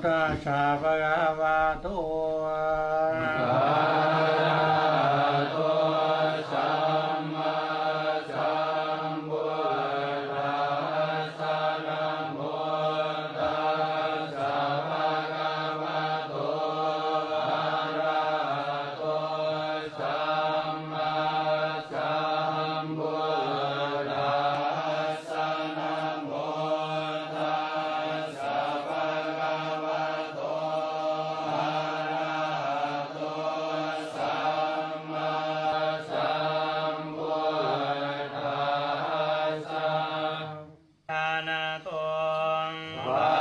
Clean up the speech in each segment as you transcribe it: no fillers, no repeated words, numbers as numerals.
ตัสสะภะคะวะโตสัมมาสัมพุทธัสสะนะโมตัสสะภะคะวะโตอะระหะโตสัมมาสัมพุทธัสสะนะโมตัสสะภะคะวะโตอะระหะโตสัมมาสัมพุทธัสสะญาณโตวะ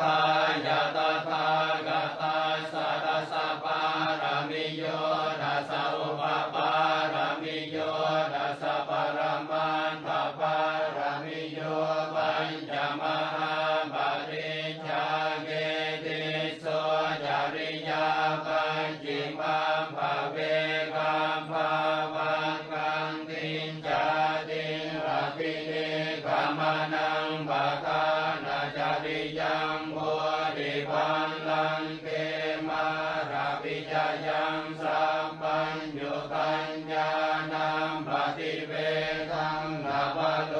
ทายะตถาคตัสสะทัสสะปารมิโยทัสสะอุปปารมิโยทัสสะปรมันถปารมิโยปัญจมหาปริจจาเกติโสจริยาปัญจิมังภเวกัมภาวังคังตินจาติรภิเนกัมนังภคานาจริยังโพธิปัลลังเกมาราภิจยังสัมปัญโยกัญญานัมปฏิเวทังนาภโล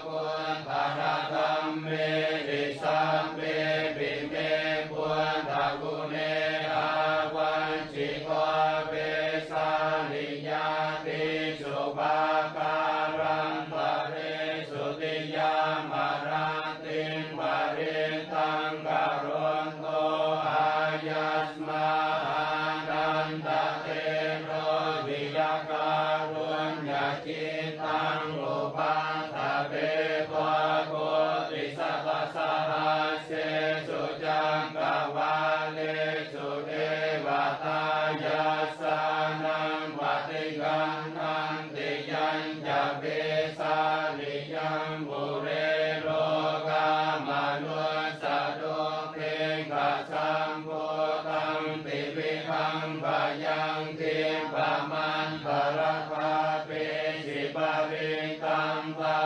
กุณฑรธรรมเมติสัมเปปิเมปุณฑกุเนอาวันจิโกเวสาลิยาติสุภาการังปะเรสุติยามะรันติงปะเรตังกโรนโตอายัสมานันตเตโรวิยาการุญญาจิตังอุปัฏฐเปโกโกติสัพพะสหัสเสสุจังกวาเลสุเทวตายัสสานังปฏิกันทันติยัญจะเบสาลิยังบุเรโลกามนุสสะดุเพงกะสัมโพธังติวิคังปะยังทิปะมันปะระภาเปสิปะริตังตั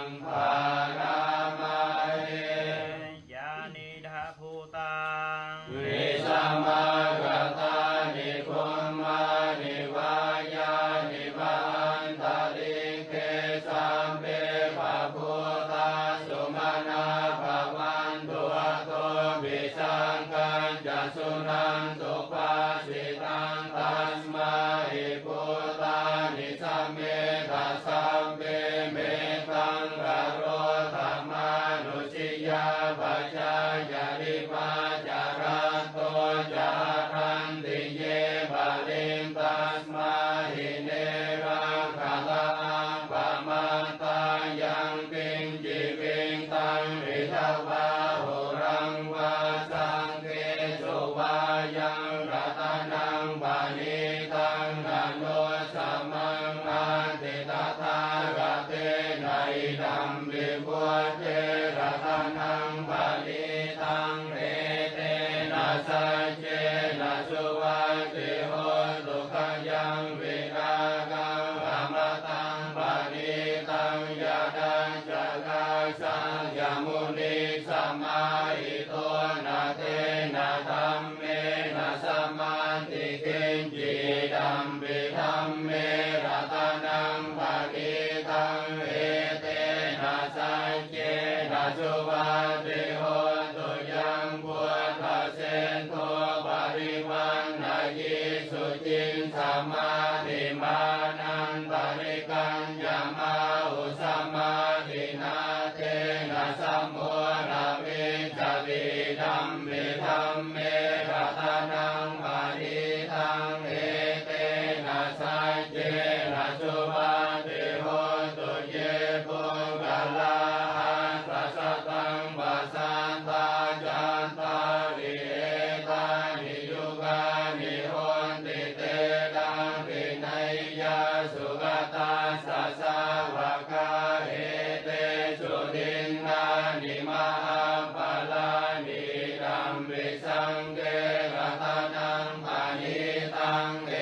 งภารามาเอญาณิทาภูตังวิสัมมากตานิคุมมานิวายานิวันตาลิเกสัมเปภะพุทธาสุมานาภวันตุอะโตวิสังกัญจสุนันตุปัสสิตังตัสมาหิพุทธานิสัมเมทัสสัมเปเมตังกโรธรรมานุชิยาปัจจายริมาจารันโตจารันติเยบาลิงตัสมาหิเนรังคลังปะมันตายังปิงจิวิงตังริทวาหุรังวาสังเกสุวายังรัตนังปานิตังอนุสัมมังอันติตถาคเตนะอิดัมปิพุทเทรัตนังปานิตังเอเตนะสัจเจนะสุวัตติโหตุขยังวิรากังอมตังปานิตังยะดัญจกาสังยมุนิสัมมาหิโตนะเตนะธัมเมนะสัมมันติกินจิดัมปิธัมเมรัตนังปานิตังเอเตนะสัจเจนะสุวัตติโหตุยังพุทธเสนโทปริวันนายิสุจินสัมมาทิมานันตริกัญญามาอุสัมมาทินาเตนะสัมโมนะวิจติดัมปิธัมเมรัตนังปานิตังเอเตนะสัจเจนะสุวัตติโหตุเยปุกลาหันตัสสะตังปัสสันตาจันตาริเอตานิยุกานิโหนติเตดังปินัยยาสุกตาสัสสาวกาเอเตสุดินนานิมหาปลานิดัมปิสังเกรัตนังปานิตังเอ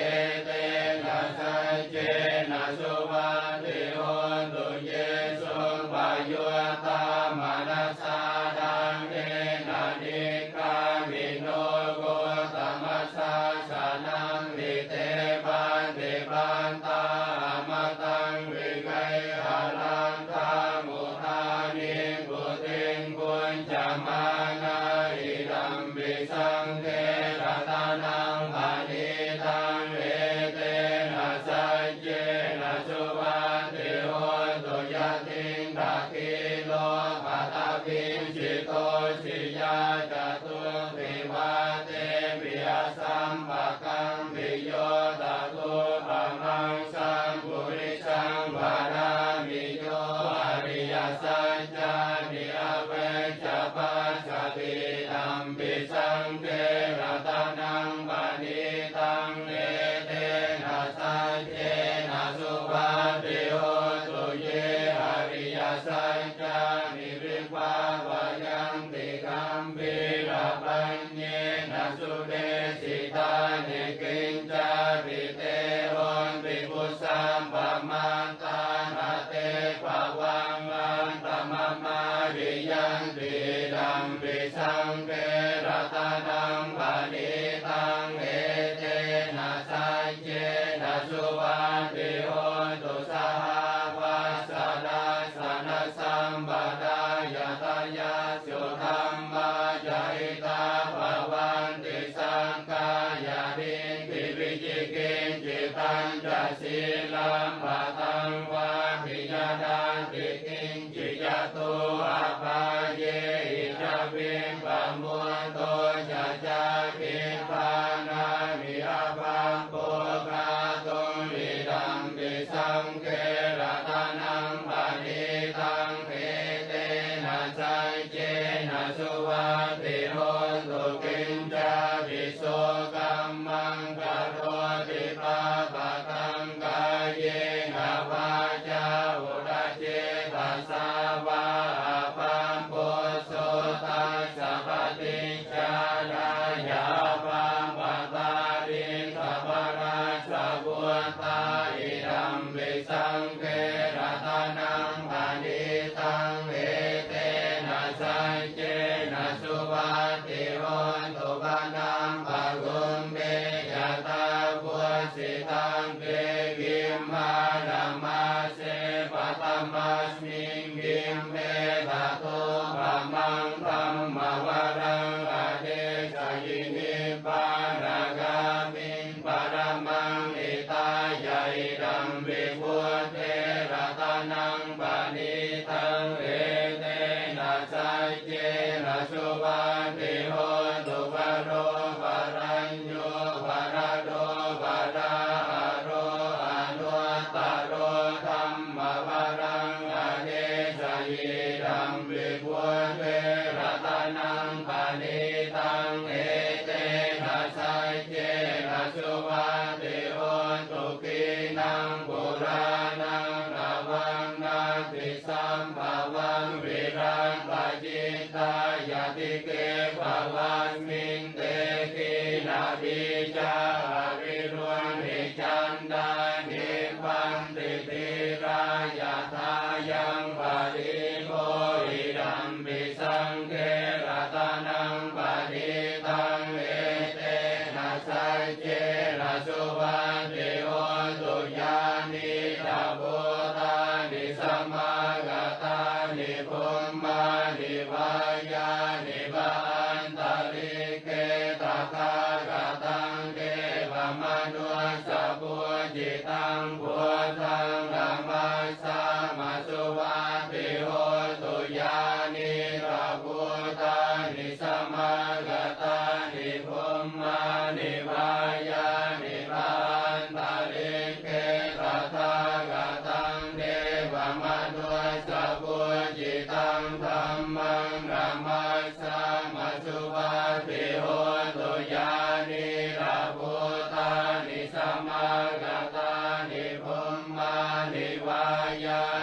เตนะสัจเจนะสุวัตติโหตุเยสุปะยุตตามนัสสาดังเอนะนิกามิ สังเกรัตนังปานิตังเอเตนะสัจเจนะสุวัตติโหตุปนังภะกุมเมยตาพุสิตังเปกิมมานะมาเสปะตมัสมิงกิมเมตะโตภะมังธัมมวรังอเดชยินิพพานากามิงปรมังอิตายะอิดัมวิพุทเทรัตนังปานิตังเอเตนะสัจเจนะสุวัตติโหตุวโรวรัญโยวระโดวระหะโรอนุตตโรธัมมวรังอเดชยิดัมวิพุทเทรัตนังปานิตังเอเตนะสัจเจนะสุวัตติโหตุกินังปุรานังระวังนาติสัมภวังวิรังปจิตตายติเกภวันมิงเตกินาวิจาวิรุณิจันดานิพันติติรายาทายังปะริโภอิดัมปิสังเกรัตนังปะนิตังเอเตนะสัจเจนะสุวัตติโหตุญาณิตาโพธานิสัมมากตานิภูมมานิวายานิบาอันตริเกตถาคตังเทวมนุสสะปุจิตังพุทธังธัมมัสสะมาสุวัตติโหตุญาณิตาพุทธานิสัมมากตานิภูมมานิวายานิบาอันตริเกตถาคตังเทวมนุสสะปุจิตังธัมมังธัมมัสสะมาสุวัตติโหตุญาณิตาพุทธานิสัมมากตานิภูมมานิวายา